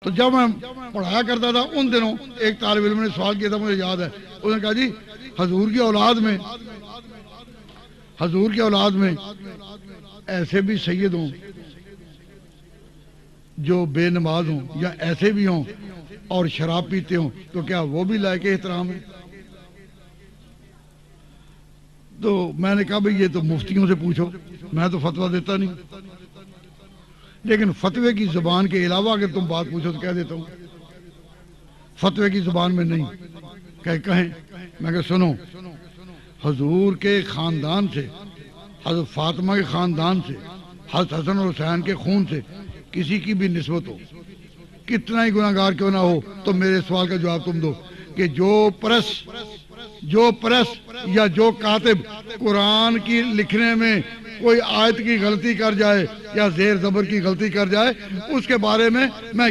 تو جب میں پڑھایا کرتا تھا ان دنوں ایک طالب علم نے سوال کیا تھا، مجھے یاد ہے، اس نے کہا جی حضور کی اولاد میں ایسے بھی سید ہوں جو بے نماز ہوں، یا ایسے بھی ہوں اور شراب پیتے ہوں، تو کیا وہ بھی لائق احترام ہے؟ تو میں نے کہا بھئی یہ تو مفتیوں سے پوچھو، میں تو فتویٰ دیتا نہیں، لیکن فتوے کی زبان کے علاوہ اگر تم بات پوچھو تو کہہ دیتا ہوں، فتوے کی زبان میں نہیں کہیں۔ میں کہ سنو، حضور کے خاندان سے، حضرت فاطمہ کے خاندان سے، حضرت حسن اور حسین کے خون سے کسی کی بھی نسبت ہو، کتنا ہی گناہگار کیوں نہ ہو، تو میرے سوال کا جواب تم دو کہ جو پرس یا جو کاتب قرآن کی لکھنے میں کوئی آیت کی غلطی کر جائے یا زیر زبر کی غلطی کر جائے، اس کے بارے میں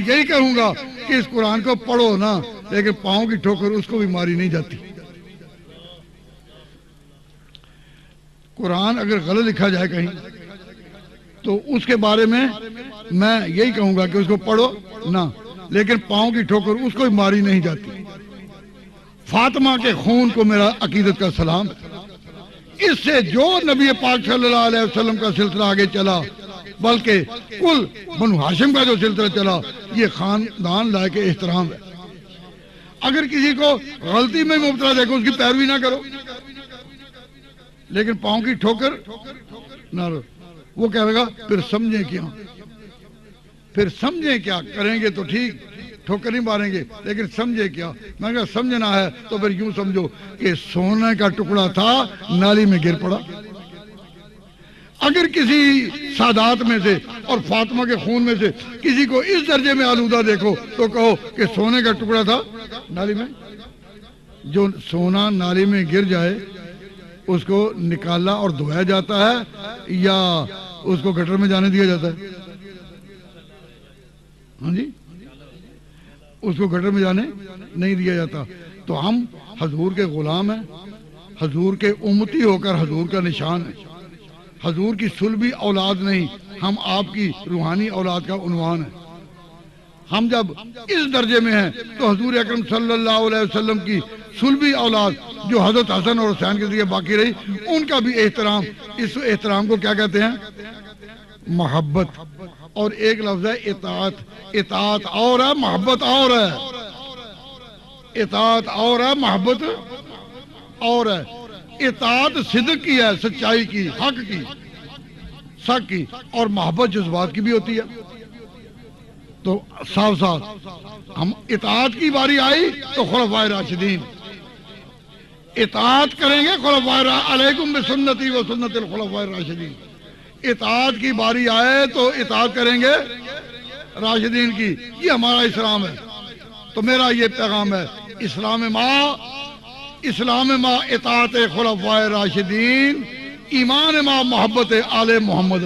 یہی کہوں گا کہ اس قرآن کو پڑھو نا، لیکن پاؤں کی ٹھوکر اس کو بھی ماری نہیں جاتی۔ قرآن اگر غلط لکھا جائے کہیں تو اس کے بارے میں یہی کہوں گا کہ اس کو پڑھو نا، لیکن پاؤں کی ٹھوکر اس کو بھی ماری نہیں جاتی۔ فاطمہ کے خون کو میرا عقیدت کا سلام، اس سے جو نبی پاک صلی اللہ علیہ وسلم کا سلسلہ آگے چلا، بلکہ کل بنو ہاشم کا جو سلسلہ چلا، یہ خاندان لائق احترام ہے۔ اگر کسی کو غلطی میں مبتلا دیکھو اس کی پیروی نہ کرو، لیکن پاؤں کی ٹھوکر نہ لو۔ وہ کہے گا پھر سمجھیں کیا کریں گے تو ٹھیک، ٹھوکر نہیں ماریں گے، لیکن سمجھے کیا؟ میں کہا سمجھنا ہے تو پھر یوں سمجھو کہ سونے کا ٹکڑا تھا، نالی میں گر پڑا۔ اگر کسی سادات میں سے اور فاطمہ کے خون میں سے کسی کو اس درجے میں آلودہ دیکھو تو کہو کہ سونے کا ٹکڑا تھا نالی میں۔ جو سونا نالی میں گر جائے اس کو نکالا اور دھویا جاتا ہے یا اس کو گٹر میں جانے دیا جاتا ہے؟ ہاں جی، اس کو گٹر میں جانے نہیں دیا جاتا۔ تو ہم حضور کے غلام ہیں، حضور کے امتی ہو کر حضور کا نشان ہے، حضور کی صلبی اولاد نہیں، ہم آپ کی روحانی اولاد کا عنوان ہے۔ ہم جب اس درجے میں ہیں تو حضور اکرم صلی اللہ علیہ وسلم کی صلبی اولاد جو حضرت حسن اور حسین کے ذریعے باقی رہی، ان کا بھی احترام، اس احترام کو کیا کہتے ہیں؟ محبت۔ اور ایک لفظ ہے اطاعت۔ اطاعت اور ہے، محبت اور ہے۔ اطاعت اور ہے، محبت اور ہے۔ اطاعت صدق کی ہے، سچائی کی، حق کی، سچ کی، اور محبت جذبات کی بھی ہوتی ہے۔ تو صاف ہم اطاعت کی باری آئی تو خلفائے راشدین اطاعت کریں گے، خلفائے علیکم بسنتی و سنت الخلفائے راشدین۔ اطاعت کی باری آئے تو اطاعت کریں گے راشدین کی، یہ ہمارا اسلام ہے۔ تو میرا یہ پیغام ہے، اسلام ما اطاعت خلفائے راشدین، ایمان ما محبت آل محمد۔